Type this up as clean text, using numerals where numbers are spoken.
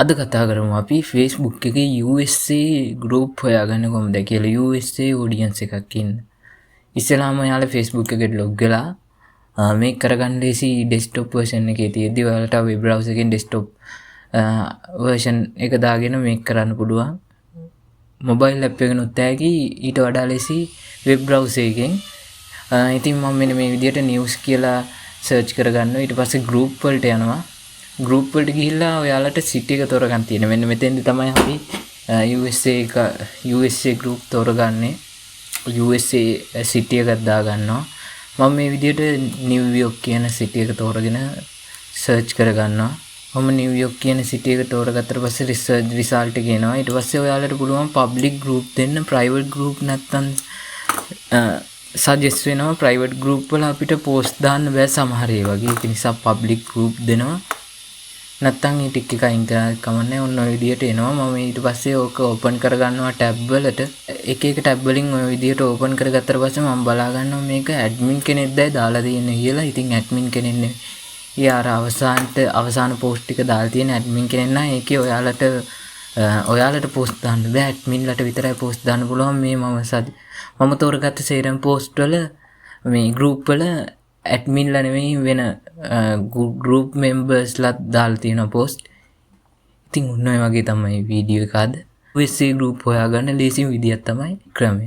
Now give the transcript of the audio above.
අද කතා කරමු අපි Facebook එකේ USA group හොයාගන්න කොහොමද කියලා. USA audience එකක් ඉන්න. ඉස්සෙල්ලාම ඔයාලා Facebook එකට log වෙලා මේක කරගන්න ලේසි desktop version එකේ තියෙද්දි ඔයාලට web browser එකෙන් desktop version එක දාගෙන මේක කරන්න පුළුවන්. mobile app එකනොත් ඇයි ඊට වඩා ලේසි web browser එකෙන්. ඉතින් මම මෙන්න මේ විදිහට news කියලා search කරගන්නවා. ඊට පස්සේ group වලට යනවා. group වලට ගිහිල්ලා ඔයාලට city එක තෝරගන්න තියෙනවා. මෙන්න මෙතෙන්දි තමයි අපි USA group තෝරගන්නේ. USA city එකක් දාගන්නවා. මම මේ විදිහට New York කියන city එක තෝරගෙන search කරගන්නවා. මම New York කියන city එක තෝරගත්තට පස්සේ research result එක එනවා. ඊට පස්සේ ඔයාලට පුළුවන් public group දෙන්න, private group නැත්නම් suggest වෙනවා. private group වල අපිට post දාන්න බෑ සමහර ඒවා වගේ. ඒක නිසා public group දෙනවා. නැත්තම් මේ ටික එක අයින් කරලා කමන්නේ. ඔන්න ඔය විදිහට එනවා. මම ඊට පස්සේ ඕක ඕපන් කරගන්නවා tab වලට. එක එක tab වලින් ඔය විදිහට ඕපන් කරගත්තට පස්සේ මම බලා ගන්නවා මේක admin කෙනෙක්ද දාලා තියෙන්නේ කියලා. ඉතින් admin කෙනෙක් නෙවෙයි. ඊයාර අවසාන post ටික දාලා තියෙන admin කෙනෙක් නම් ඒකේ ඔයාලට post දාන්න බෑ. admin ලට විතරයි post දාන්න පුළුවන්. මේ මම තෝරගත්ත සේරම post වල මේ group වල admin ලා නෙවෙයි වෙන group members ලා දාලා තියෙන post. ඉතින් ඔන්න ඔය වගේ තමයි වීඩියෝ එක අද. USA group හොයාගන්න ලේසිම විදියක් තමයි ක්‍රමය.